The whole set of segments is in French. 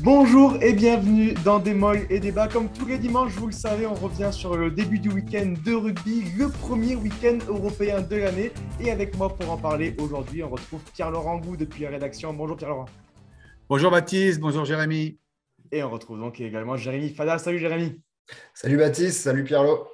Bonjour et bienvenue dans Des Molles et Débats. Comme tous les dimanches, vous le savez, on revient sur le début du week-end de rugby, le premier week-end européen de l'année. Et avec moi pour en parler aujourd'hui, on retrouve Pierre-Laurent Gou depuis la rédaction. Bonjour Pierre-Laurent. Bonjour Baptiste, bonjour Jérémy. Et on retrouve donc également Jérémy Fada. Salut Jérémy. Salut Baptiste, salut Pierlot.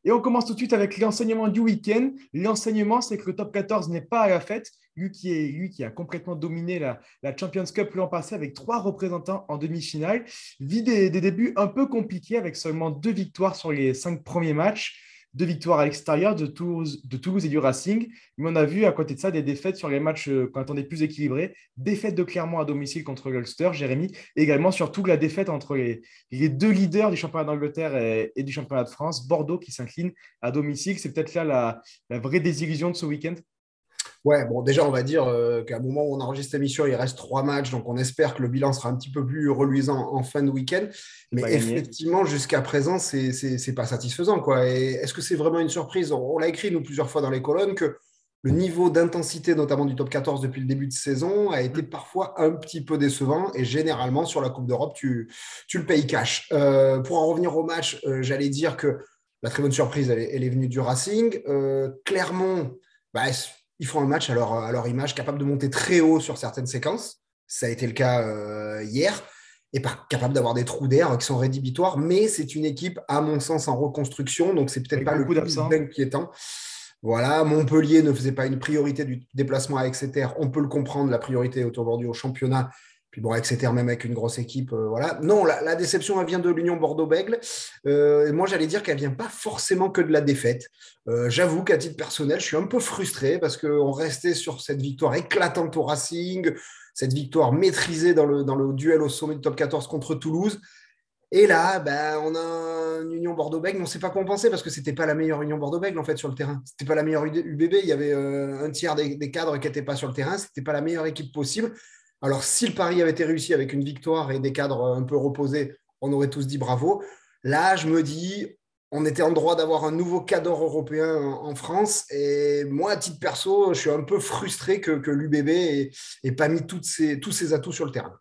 Et on commence tout de suite avec l'enseignement du week-end. L'enseignement, c'est que le top 14 n'est pas à la fête. Lui qui a complètement dominé la Champions Cup l'an passé avec 3 représentants en demi-finale, vit des débuts un peu compliqués avec seulement 2 victoires sur les 5 premiers matchs. 2 victoires à l'extérieur de Toulouse et du Racing. Mais on a vu à côté de ça des défaites sur les matchs quand on est plus équilibré. Défaite de Clermont à domicile contre l'Ulster, Jérémy. Et également surtout la défaite entre les deux leaders du championnat d'Angleterre et du championnat de France. Bordeaux qui s'incline à domicile. C'est peut-être là la vraie désillusion de ce week-end. Ouais, bon, déjà, on va dire qu'à un moment où on enregistre l'émission, il reste 3 matchs, donc on espère que le bilan sera un petit peu plus reluisant en fin de week-end. Mais effectivement, jusqu'à présent, c'est pas satisfaisant, quoi. Et est-ce que c'est vraiment une surprise? On l'a écrit, nous, plusieurs fois dans les colonnes, que le niveau d'intensité, notamment du top 14 depuis le début de saison, a été parfois un petit peu décevant. Et généralement, sur la Coupe d'Europe, tu le payes cash. Pour en revenir au match, j'allais dire que la très bonne surprise, elle est venue du Racing. Clermont, ils font un match à leur image, capable de monter très haut sur certaines séquences. Ça a été le cas hier. Et pas capable d'avoir des trous d'air qui sont rédhibitoires. Mais c'est une équipe, à mon sens, en reconstruction. Donc, c'est peut-être pas le plus inquiétant. Voilà, Montpellier ne faisait pas une priorité du déplacement à Exeter. On peut le comprendre, la priorité est aujourd'hui au championnat. Puis bon, Exeter, même avec une grosse équipe, voilà. Non, la déception, elle vient de l'Union Bordeaux-Bègles. Moi, j'allais dire qu'elle ne vient pas forcément que de la défaite. J'avoue qu'à titre personnel, je suis un peu frustré parce qu'on restait sur cette victoire éclatante au Racing, cette victoire maîtrisée dans le duel au sommet du top 14 contre Toulouse. Et là, on a une Union Bordeaux-Bègles, mais on ne sait pas quoi en penser parce que ce n'était pas la meilleure Union Bordeaux-Bègles en fait sur le terrain. Ce n'était pas la meilleure UBB. Il y avait un tiers des cadres qui n'étaient pas sur le terrain. Ce n'était pas la meilleure équipe possible. Alors, si le pari avait été réussi avec une victoire et des cadres un peu reposés, on aurait tous dit bravo. Là, je me dis, on était en droit d'avoir un nouveau cadre européen en France. Et moi, à titre perso, je suis un peu frustré que l'UBB n'ait pas mis tous ses atouts sur le terrain.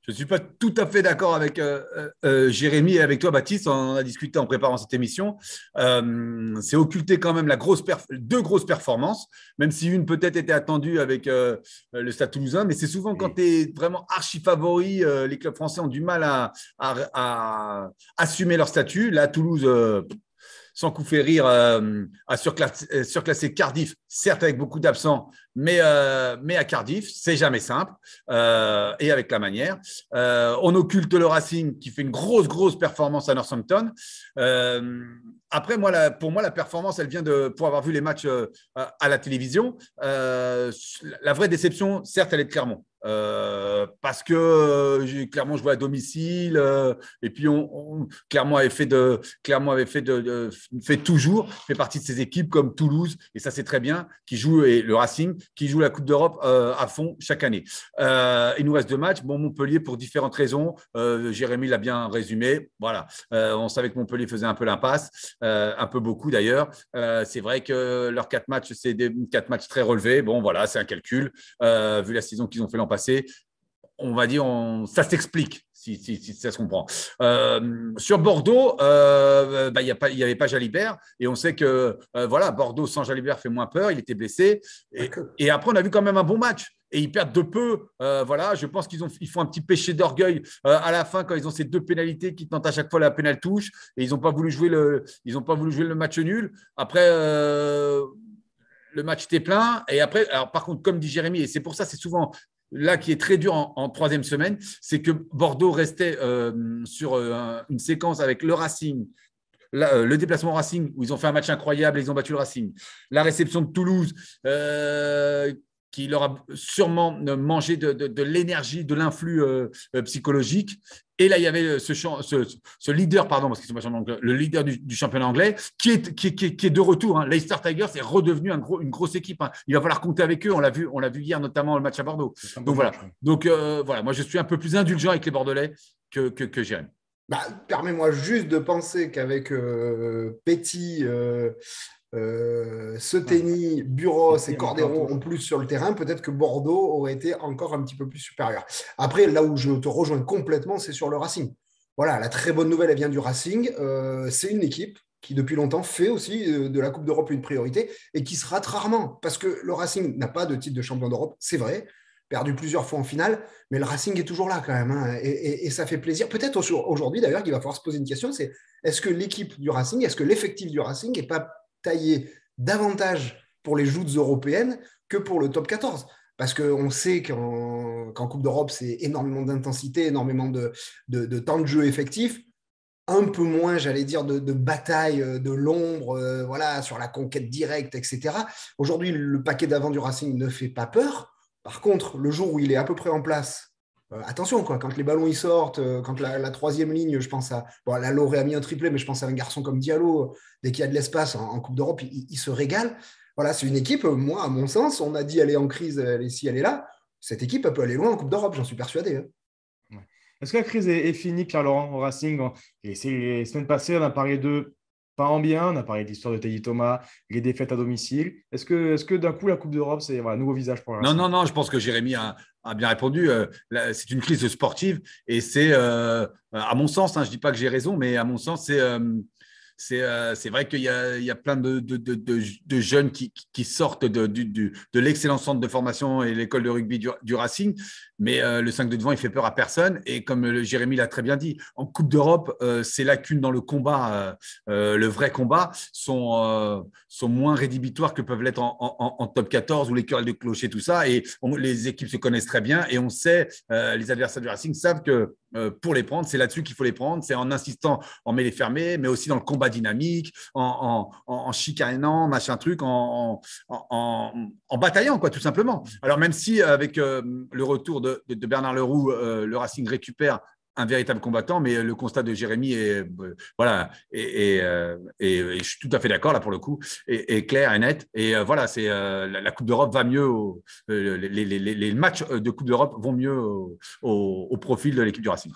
Je ne suis pas tout à fait d'accord avec Jérémy et avec toi, Baptiste. On en a discuté en préparant cette émission. C'est occulter quand même deux grosses performances, même si une peut-être était attendue avec le Stade Toulousain. Mais c'est souvent quand tu es vraiment archi-favori, les clubs français ont du mal à assumer leur statut. Là, Toulouse… sans coup fait rire, a surclassé Cardiff, certes avec beaucoup d'absents, mais à Cardiff, c'est jamais simple, et avec la manière. On occulte le Racing qui fait une grosse performance à Northampton. Après, pour moi, la performance, elle vient pour avoir vu les matchs à la télévision. La vraie déception, certes, elle est de Clermont. Parce que Clermont jouait à domicile et puis Clermont avait fait toujours fait partie de ces équipes comme Toulouse, et ça c'est très bien, qui joue, et le Racing qui joue la Coupe d'Europe à fond chaque année. Il nous reste 2 matchs. Montpellier, pour différentes raisons, Jérémy l'a bien résumé, voilà. On savait que Montpellier faisait un peu l'impasse, un peu beaucoup d'ailleurs. C'est vrai que leurs 4 matchs, c'est des 4 matchs très relevés. Bon, voilà, c'est un calcul. Vu la saison qu'ils ont fait l'an passé, on va dire, ça s'explique, si ça se comprend. Sur Bordeaux, il n'y avait pas Jalibert, et on sait que Bordeaux sans Jalibert fait moins peur. Il était blessé. Et après, on a vu quand même un bon match. Et ils perdent de peu. Je pense qu'ils font un petit péché d'orgueil à la fin quand ils ont ces 2 pénalités qui tentent à chaque fois la pénale touche, et ils n'ont pas voulu jouer le match nul. Après, le match était plein. Et après, alors, par contre, comme dit Jérémy, et c'est pour ça, c'est souvent là qui est très dur en 3e semaine, c'est que Bordeaux restait sur une séquence avec le Racing. Le déplacement au Racing, où ils ont fait un match incroyable et ils ont battu le Racing. La réception de Toulouse, qui leur a sûrement mangé de l'énergie, de l'influx psychologique. Et là, il y avait ce leader, parce qu'ils sont pas champions, le leader du championnat anglais, qui est de retour. Hein. Leicester Tigers est redevenu une grosse équipe. Hein. Il va falloir compter avec eux. On l'a vu hier, notamment le match à Bordeaux. Donc voilà. Donc moi, je suis un peu plus indulgent avec les Bordelais que Jérémy. Permets-moi juste de penser qu'avec Petit Seteny, Buros et Cordero en plus sur le terrain, peut-être que Bordeaux aurait été encore un petit peu plus supérieur. Après, là où je te rejoins complètement, c'est sur le Racing. Voilà, la très bonne nouvelle, elle vient du Racing. C'est une équipe qui, depuis longtemps, fait aussi de la Coupe d'Europe une priorité et qui se rate rarement. Parce que le Racing n'a pas de titre de champion d'Europe, c'est vrai, perdu plusieurs fois en finale, mais le Racing est toujours là quand même. Hein, et ça fait plaisir. Peut-être aujourd'hui, d'ailleurs, qu'il va falloir se poser une question, c'est est-ce que l'équipe du Racing, est-ce que l'effectif du Racing n'est pas taillé davantage pour les joutes européennes que pour le top 14 ? Parce qu'on sait qu'en Coupe d'Europe, c'est énormément d'intensité, énormément de temps de jeu effectif, un peu moins, j'allais dire, de bataille de l'ombre, voilà, sur la conquête directe, etc. Aujourd'hui, le paquet d'avant du Racing ne fait pas peur. Par contre, le jour où il est à peu près en place, attention, quoi, quand les ballons ils sortent, quand la troisième ligne, je pense à. Bon, là, Loré a mis un triplé, mais je pense à un garçon comme Diallo, dès qu'il y a de l'espace en Coupe d'Europe, il se régale. Voilà, c'est une équipe, moi, à mon sens, on a dit elle est en crise, elle est ici, elle est là. Cette équipe, elle peut aller loin en Coupe d'Europe, j'en suis persuadé. Hein. Est-ce que la crise est finie, Pierre-Laurent, au Racing? Et les semaines passées, on a parlé de pas en bien, on a parlé de l'histoire de Teddy Thomas, les défaites à domicile. Est-ce que d'un coup, la Coupe d'Europe, c'est un nouveau visage pour le Non, Racing? non, non, je pense que Jérémy a bien répondu. C'est une crise sportive et c'est, à mon sens, hein, je ne dis pas que j'ai raison, mais à mon sens, c'est vrai qu'il y a plein de jeunes qui sortent de l'excellent centre de formation et l'école de rugby du Racing, mais le 5 de devant, il fait peur à personne. Et comme Jérémy l'a très bien dit, en Coupe d'Europe, ces lacunes dans le combat, le vrai combat, sont moins rédhibitoires que peuvent l'être en top 14 où les querelles de clocher, tout ça. Et les équipes se connaissent très bien et on sait, les adversaires du Racing savent que pour les prendre, c'est là-dessus qu'il faut les prendre. C'est en insistant en mêlée fermée, mais aussi dans le combat dynamique, en chicanant, machin truc, en bataillant, quoi, tout simplement. Alors, même si avec le retour de Bernard Leroux, le Racing récupère un véritable combattant, mais le constat de Jérémy est, voilà, et je suis tout à fait d'accord là pour le coup, est clair et net. Et voilà, c'est la Coupe d'Europe va mieux, les matchs de Coupe d'Europe vont mieux au profil de l'équipe du Racing.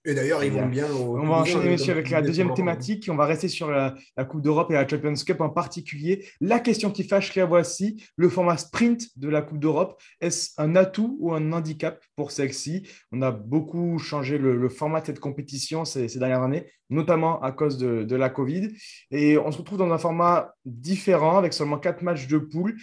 Et d'ailleurs, Très ils vont bien. bien au On va Toulousain, enchaîner, comme monsieur, tu avec la disais pour deuxième Laurent. thématique. On va rester sur la Coupe d'Europe et la Champions Cup en particulier. La question qui fâche, la voici. Le format sprint de la Coupe d'Europe, est-ce un atout ou un handicap pour celle-ci? On a beaucoup changé le format de cette compétition ces dernières années, notamment à cause de la Covid. Et on se retrouve dans un format différent avec seulement 4 matchs de poule.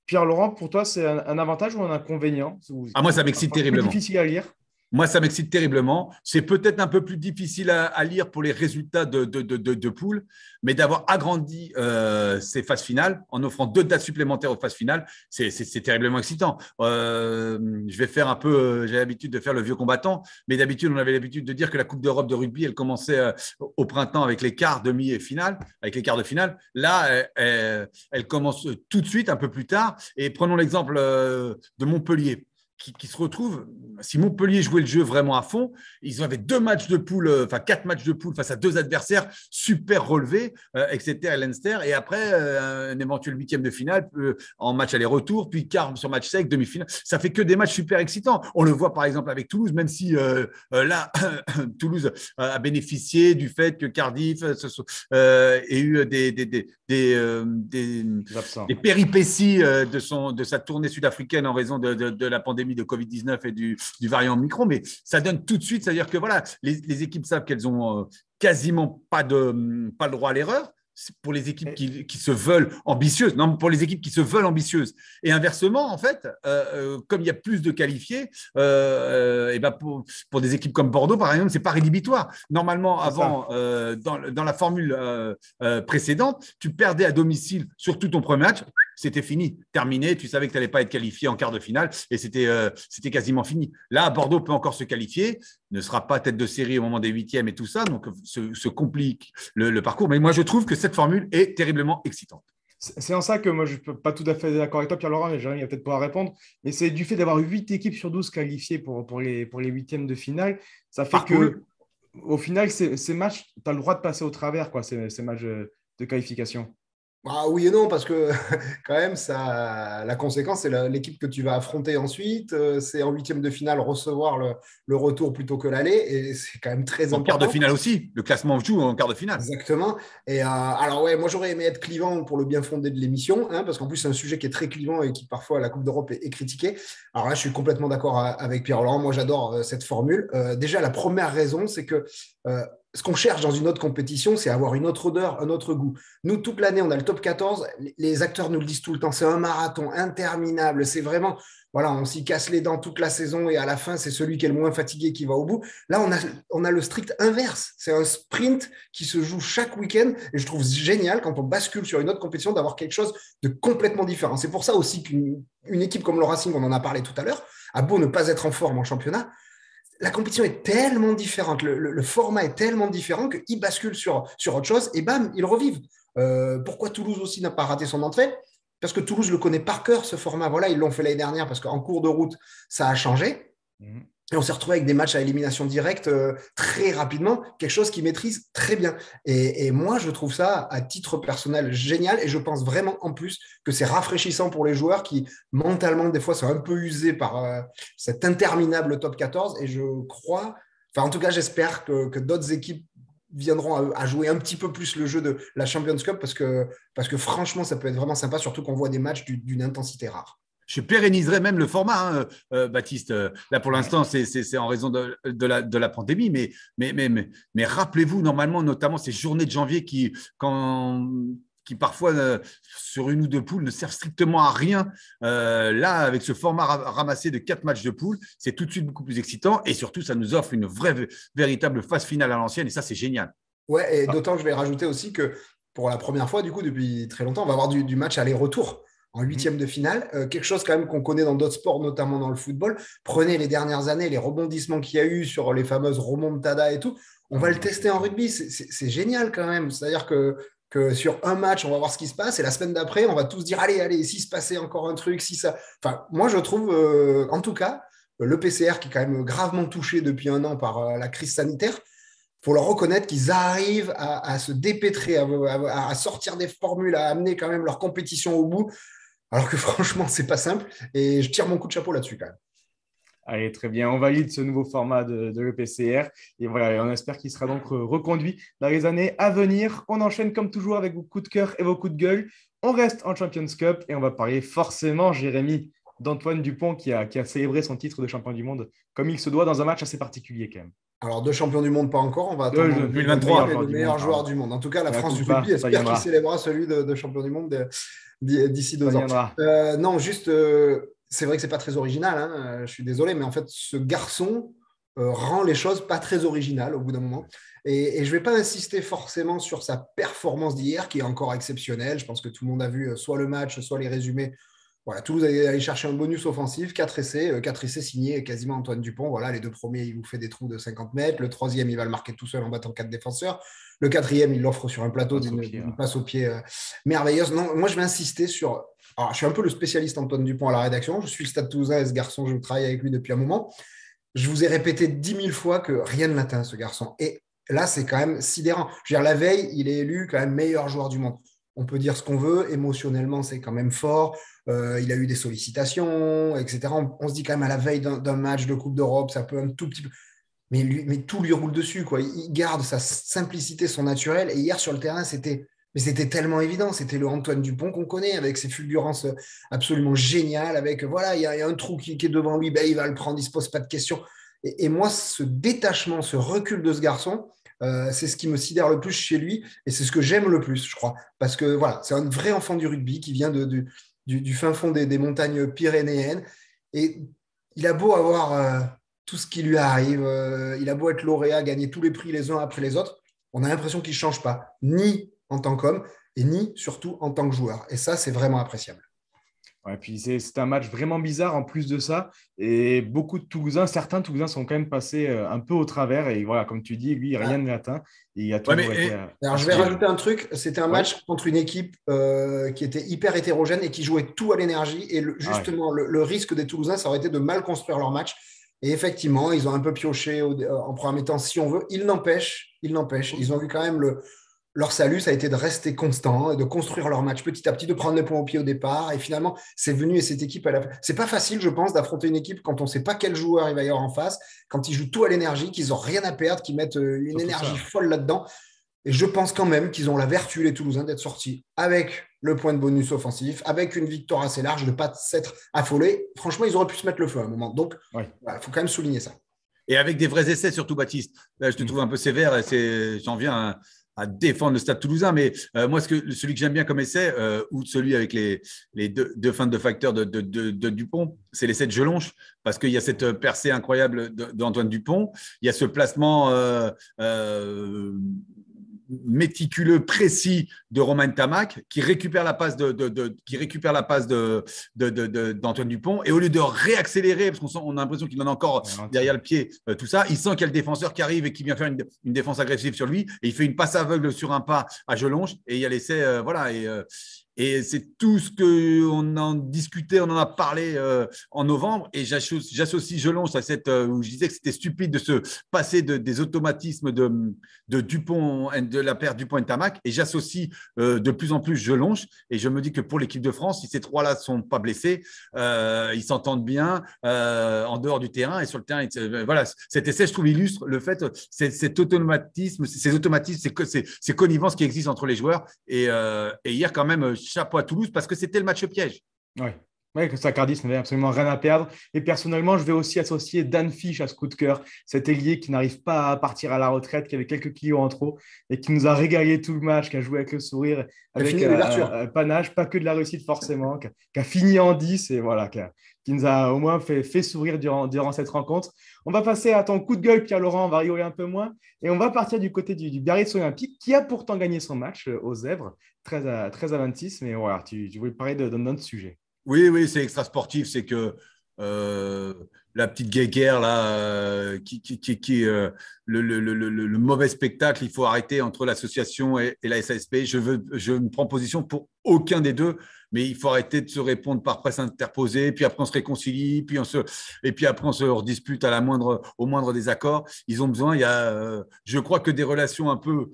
Pierre-Laurent, pour toi, c'est un avantage ou un inconvénient? Ah, moi, ça Un m'excite format plus terriblement. difficile à lire? Moi, ça m'excite terriblement. C'est peut-être un peu plus difficile à lire pour les résultats de poule, mais d'avoir agrandi ces phases finales en offrant 2 dates supplémentaires aux phases finales, c'est terriblement excitant. Je vais faire un peu, j'ai l'habitude de faire le vieux combattant, mais d'habitude, on avait l'habitude de dire que la Coupe d'Europe de rugby, elle commençait au printemps avec les quarts, demi et finale, avec les quarts de finale. Là, elle commence tout de suite, un peu plus tard. Et prenons l'exemple de Montpellier. Qui se retrouvent, si Montpellier jouait le jeu vraiment à fond, ils avaient 2 matchs de poule, enfin 4 matchs de poule face à 2 adversaires super relevés, Exeter et Leinster, et après un éventuel 8e de finale en match aller-retour, puis quart sur match sec, demi-finale. Ça fait que des matchs super excitants. On le voit par exemple avec Toulouse, même si là, Toulouse a bénéficié du fait que Cardiff ait eu des péripéties de sa tournée sud-africaine en raison de la pandémie de Covid-19 et du variant Omicron, mais ça donne tout de suite, c'est-à-dire que voilà, les équipes savent qu'elles ont quasiment pas le droit à l'erreur. Pour les équipes qui se veulent ambitieuses, non, pour les équipes qui se veulent ambitieuses. Et inversement, en fait, comme il y a plus de qualifiés, et ben pour des équipes comme Bordeaux, par exemple, c'est pas rédhibitoire. Normalement, avant, dans la formule précédente, tu perdais à domicile sur tout ton premier match, c'était fini, terminé. Tu savais que tu n'allais pas être qualifié en quart de finale et c'était quasiment fini. Là, Bordeaux peut encore se qualifier, ne sera pas tête de série au moment des 8e et tout ça, donc se complique le parcours. Mais moi, je trouve que cette formule est terriblement excitante. C'est en ça que moi, je ne peux pas tout à fait d'accord avec toi, Pierre-Laurent, mais Jérémy va peut-être pouvoir répondre. Mais c'est du fait d'avoir 8 équipes sur 12 qualifiées pour les 8e de finale. Ça fait qu'au final, ces matchs, tu as le droit de passer au travers, quoi, ces matchs de qualification. Ah oui et non, parce que quand même, la conséquence, c'est l'équipe que tu vas affronter ensuite. C'est en huitième de finale recevoir le retour plutôt que l'aller. Et c'est quand même très En quart de important. finale aussi. Le classement joue en quart de finale. Exactement. Et alors, ouais, moi, j'aurais aimé être clivant pour le bien fondé de l'émission, hein, parce qu'en plus, c'est un sujet qui est très clivant et qui, parfois, à la Coupe d'Europe est critiqué. Alors là, je suis complètement d'accord avec Pierre-Laurent. Moi, j'adore cette formule. Déjà, la première raison, c'est que ce qu'on cherche dans une autre compétition, c'est avoir une autre odeur, un autre goût. Nous, toute l'année, on a le top 14. Les acteurs nous le disent tout le temps. C'est un marathon interminable. C'est vraiment, voilà, on s'y casse les dents toute la saison et à la fin, c'est celui qui est le moins fatigué qui va au bout. Là, on a le strict inverse. C'est un sprint qui se joue chaque week-end et je trouve génial quand on bascule sur une autre compétition d'avoir quelque chose de complètement différent. C'est pour ça aussi qu'une équipe comme le Racing, on en a parlé tout à l'heure, a beau ne pas être en forme en championnat, la compétition est tellement différente, le format est tellement différent qu'ils basculent sur autre chose et bam, ils revivent. Pourquoi Toulouse aussi n'a pas raté son entrée? Parce que Toulouse le connaît par cœur, ce format. Voilà, ils l'ont fait l'année dernière parce qu'en cours de route, ça a changé. Et on s'est retrouvé avec des matchs à élimination directe très rapidement, quelque chose qu'ils maîtrisent très bien. Et moi, je trouve ça, à titre personnel, génial. Et je pense vraiment, en plus, que c'est rafraîchissant pour les joueurs qui, mentalement, des fois, sont un peu usés par cet interminable top 14. Et je crois, enfin, en tout cas, j'espère que d'autres équipes viendront à jouer un petit peu plus le jeu de la Champions Cup parce que franchement, ça peut être vraiment sympa, surtout qu'on voit des matchs d'une intensité rare. Je pérenniserai même le format, hein, Baptiste. Là, pour l'instant, c'est en raison de la pandémie, mais rappelez-vous, normalement, notamment ces journées de janvier qui parfois, sur une ou deux poules, ne servent strictement à rien. Là, avec ce format ramassé de 4 matchs de poules, c'est tout de suite beaucoup plus excitant et surtout, ça nous offre une véritable phase finale à l'ancienne et ça, c'est génial. Ouais, et d'autant que je vais rajouter aussi que pour la première fois, du coup, depuis très longtemps, on va avoir du match aller-retour en huitième de finale. Quelque chose quand même qu'on connaît dans d'autres sports, notamment dans le football. Prenez les dernières années, les rebondissements qu'il y a eu sur les fameuses remontadas et tout. On va le tester en rugby. C'est génial quand même. C'est-à-dire que sur un match, on va voir ce qui se passe. Et la semaine d'après, on va tous dire, allez, s'il se passait encore un truc, si ça… Enfin, moi, je trouve, en tout cas, le PCR qui est quand même gravement touché depuis un an par la crise sanitaire, il faut leur reconnaître qu'ils arrivent à se dépêtrer, à sortir des formules, à amener quand même leur compétition au bout. Alors que franchement, c'est pas simple. Et je tire mon coup de chapeau là-dessus quand même. Allez, très bien. On valide ce nouveau format de l'EPCR. Et voilà, on espère qu'il sera donc reconduit dans les années à venir. On enchaîne comme toujours avec vos coups de cœur et vos coups de gueule. On reste en Champions Cup et on va parler forcément, Jérémy, d'Antoine Dupont qui a célébré son titre de champion du monde comme il se doit dans un match assez particulier quand même. Alors, deux champions du monde, pas encore. On va attendre 2023, le meilleur joueur du monde. En tout cas, la France du rugby espère qu'il célébrera celui de champion du monde d'ici 2 ans. Non, juste, c'est vrai que c'est pas très original. Hein, je suis désolé, mais en fait, ce garçon rend les choses pas très originales au bout d'un moment. Et je vais pas insister forcément sur sa performance d'hier, qui est encore exceptionnelle. Je pense que tout le monde a vu soit le match, soit les résumés. Voilà, Toulouse allait chercher un bonus offensif, 4 essais signés quasiment Antoine Dupont. Voilà, les 2 premiers, il vous fait des trous de 50 mètres. Le 3e, il va le marquer tout seul en battant 4 défenseurs. Le 4e, il l'offre sur un plateau d'une passe au pied merveilleuse. Non, moi, je vais insister sur… Alors, je suis un peu le spécialiste Antoine Dupont à la rédaction. Je suis le Stade Toulousain et ce garçon, je travaille avec lui depuis un moment. Je vous ai répété 10 000 fois que rien ne l'atteint, ce garçon. Et là, c'est quand même sidérant. Je veux dire, la veille, il est élu quand même meilleur joueur du monde. On peut dire ce qu'on veut. Émotionnellement, c'est quand même fort. Il a eu des sollicitations, etc. On se dit quand même à la veille d'un match de Coupe d'Europe, ça peut un tout petit peu… Mais tout lui roule dessus, quoi. Il garde sa simplicité, son naturel. Et hier, sur le terrain, c'était tellement évident. C'était le Antoine Dupont qu'on connaît, avec ses fulgurances absolument géniales. Avec, voilà, il y a un trou qui est devant lui, ben, il va le prendre, il ne se pose pas de questions. Et moi, ce détachement, ce recul de ce garçon, c'est ce qui me sidère le plus chez lui. Et c'est ce que j'aime le plus, je crois. Parce que, voilà, c'est un vrai enfant du rugby qui vient du fin fond des montagnes pyrénéennes. Et il a beau avoir tout ce qui lui arrive, il a beau être lauréat, gagner tous les prix les uns après les autres, on a l'impression qu'il ne change pas, ni en tant qu'homme, et ni surtout en tant que joueur. Et ça, c'est vraiment appréciable. Ouais, puis c'est un match vraiment bizarre en plus de ça. Et beaucoup de Toulousains, certains Toulousains sont quand même passés un peu au travers. Et voilà, comme tu dis, lui, rien ne l'atteint. Et il a toujours été. Alors, je vais rajouter un truc. C'était un match contre une équipe qui était hyper hétérogène et qui jouait tout à l'énergie. Et justement, le risque des Toulousains, ça aurait été de mal construire leur match. Et effectivement, ils ont un peu pioché en première mi-temps, si on veut. Il n'empêche, ils ont vu quand même leur salut, ça a été de rester constant, et de construire leur match petit à petit, de prendre les points au pied au départ. Et finalement, c'est venu et cette équipe, c'est pas facile, je pense, d'affronter une équipe quand on ne sait pas quel joueur il va y avoir en face, quand ils jouent tout à l'énergie, qu'ils n'ont rien à perdre, qu'ils mettent une Surtout énergie ça. folle là-dedans. Et je pense quand même qu'ils ont la vertu, les Toulousains, d'être sortis avec le point de bonus offensif, avec une victoire assez large, de ne pas s'être affolés. Franchement, ils auraient pu se mettre le feu à un moment. Donc, il faut quand même souligner ça. Et avec des vrais essais, surtout, Baptiste. Là, je te trouve un peu sévère et j'en viens à défendre le Stade Toulousain. Mais moi, celui que j'aime bien comme essai, ou celui avec les deux fins de facteur de Dupont, c'est l'essai de Jelonche, parce qu'il y a cette percée incroyable d'Antoine Dupont. Il y a ce placement méticuleux, précis de Romain Tamac, qui récupère la passe d'Antoine Dupont, et au lieu de réaccélérer, parce qu'on a l'impression qu'il en a encore derrière le pied, tout ça, il sent qu'il y a le défenseur qui arrive et qui vient faire une défense agressive sur lui, et il fait une passe aveugle sur un pas à Jelonche, et il y a l'essai, voilà, et c'est tout ce qu'on en discutait, on en a parlé en novembre. Et j'associe Jelonche à où je disais que c'était stupide de se passer des automatismes de Dupont, de la paire Dupont et Tamac. Et j'associe de plus en plus Jelonche. Et je me dis que pour l'équipe de France, si ces trois-là ne sont pas blessés, ils s'entendent bien en dehors du terrain et sur le terrain. Voilà, cet essai, je trouve, illustre le fait, cet automatisme, ces connivences qui existent entre les joueurs. Et hier, quand même, chapeau à Toulouse parce que c'était le match piège. Oui, que Sacardis n'avait absolument rien à perdre. Et personnellement, je vais aussi associer Dan Fish à ce coup de cœur, cet ailier qui n'arrive pas à partir à la retraite, qui avait quelques kilos en trop et qui nous a régalé tout le match, qui a joué avec le sourire, avec panache, pas que de la réussite forcément, qui a fini en 10 et voilà, qui nous a au moins fait sourire durant cette rencontre. On va passer à ton coup de gueule, Pierre-Laurent, on va rigoler un peu moins. Et on va partir du côté du Biarritz Olympique, qui a pourtant gagné son match aux Zèbres, 13 à 26. Mais voilà, tu voulais parler d'un autre sujet. Oui, c'est extra sportif. C'est que la petite guéguerre, là, le mauvais spectacle, il faut arrêter entre l'association et la SASP. Je ne prends position pour aucun des deux, mais il faut arrêter de se répondre par presse interposée, puis après on se réconcilie, et puis après on se redispute au moindre désaccord. Ils ont besoin, je crois que des relations un peu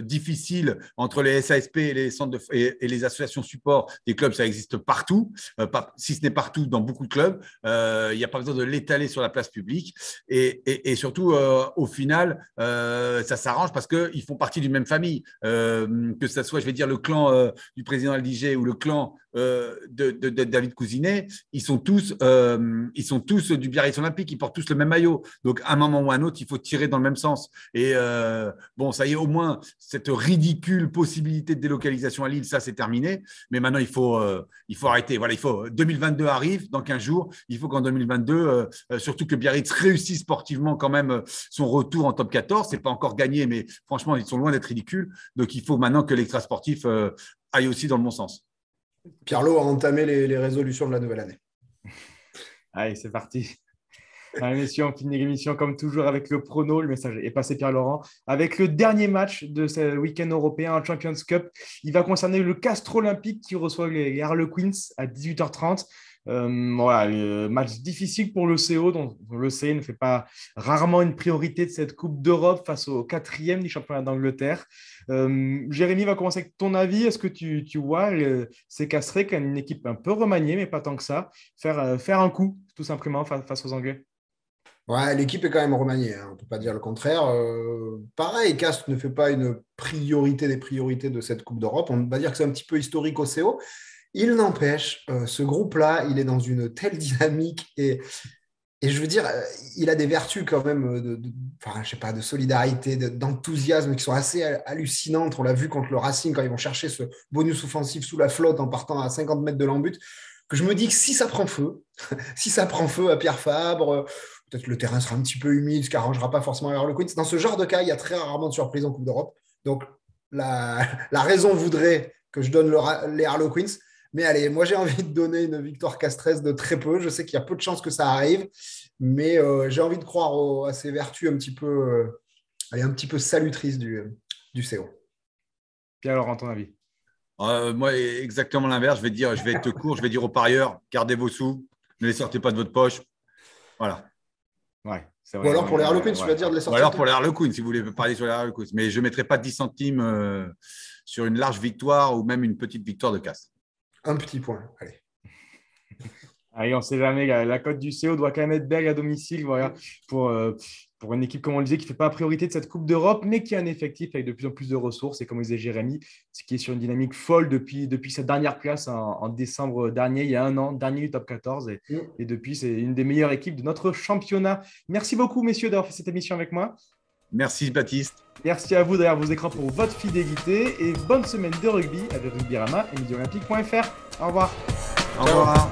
difficiles entre les SASP et les centres et les associations support des clubs, ça existe partout, si ce n'est partout dans beaucoup de clubs. Il n'y a pas besoin de l'étaler sur la place publique, et surtout au final, ça s'arrange parce qu'ils font partie d'une même famille, que ce soit, je vais dire, le clan du président Aldiger ou le clan de David Cousinet, ils sont tous du Biarritz Olympique, ils portent tous le même maillot. Donc, à un moment ou à un autre, il faut tirer dans le même sens. Et bon, ça y est, au moins, cette ridicule possibilité de délocalisation à Lille, ça, c'est terminé. Mais maintenant, il faut arrêter. Voilà, 2022 arrive dans 15 jours. Il faut qu'en 2022, surtout que Biarritz réussisse sportivement quand même son retour en top 14. C'est pas encore gagné, mais franchement, ils sont loin d'être ridicules. Donc, il faut maintenant que l'extra sportif aille aussi dans le bon sens. Pierre-Lot a entamé les résolutions de la nouvelle année. Allez, c'est parti. Messieurs, on finit l'émission comme toujours avec le prono. Le message est passé, Pierre-Laurent. Avec le dernier match de ce week-end européen en Champions Cup, il va concerner le Castres Olympique qui reçoit les Harlequins à 18h30. Voilà, le match difficile pour le CO, dont le CE ne fait pas rarement une priorité de cette Coupe d'Europe face au 4e du championnat d'Angleterre. Jérémy, va commencer avec ton avis. Est-ce que tu vois ces Castrés comme une équipe un peu remaniée, mais pas tant que ça, faire un coup, tout simplement, face aux Anglais? Ouais, l'équipe est quand même remaniée, hein, on ne peut pas dire le contraire. Pareil, Castres ne fait pas une priorité des priorités de cette Coupe d'Europe. On va dire que c'est un petit peu historique au CO. Il n'empêche, ce groupe-là, il est dans une telle dynamique et je veux dire, il a des vertus quand même je sais pas, de solidarité, d'enthousiasme qui sont assez hallucinantes. On l'a vu contre le Racing quand ils vont chercher ce bonus offensif sous la flotte en partant à 50 mètres de l'embut. Que je me dis que si ça prend feu, si ça prend feu à Pierre Fabre, peut-être que le terrain sera un petit peu humide, ce qui n'arrangera pas forcément les Harlequins. Dans ce genre de cas, il y a très rarement de surprise en Coupe d'Europe. Donc, la raison voudrait que je donne les Harlequins. Mais allez, moi, j'ai envie de donner une victoire castresse de très peu. Je sais qu'il y a peu de chances que ça arrive, mais j'ai envie de croire à ces vertus un petit peu salutrices du CO. Pierre, alors, en ton avis? Moi, exactement l'inverse. Je vais être court. Je vais dire aux parieurs, gardez vos sous, ne les sortez pas de votre poche. Voilà. Ouais, c'est vrai. Ou alors pour les Harlequins, tu vas dire de les sortir. Ou alors pour les Harlequins, si vous voulez parler sur les Harlequins. Mais je ne mettrai pas 10 centimes sur une large victoire ou même une petite victoire de Castres. Un petit point, allez. Allez, on ne sait jamais. La cote du CO doit quand même être belle à domicile, voilà, pour une équipe, comme on le disait, qui ne fait pas la priorité de cette Coupe d'Europe, mais qui a un effectif avec de plus en plus de ressources. Et comme disait Jérémy, ce qui est sur une dynamique folle depuis cette dernière place en décembre dernier, il y a un an, dernier du top 14. Et depuis, c'est une des meilleures équipes de notre championnat. Merci beaucoup, messieurs, d'avoir fait cette émission avec moi. Merci, Baptiste. Merci à vous derrière vos écrans pour votre fidélité. Et bonne semaine de rugby avec Rugbyrama et MediaOlympique.fr. Au revoir. Au revoir.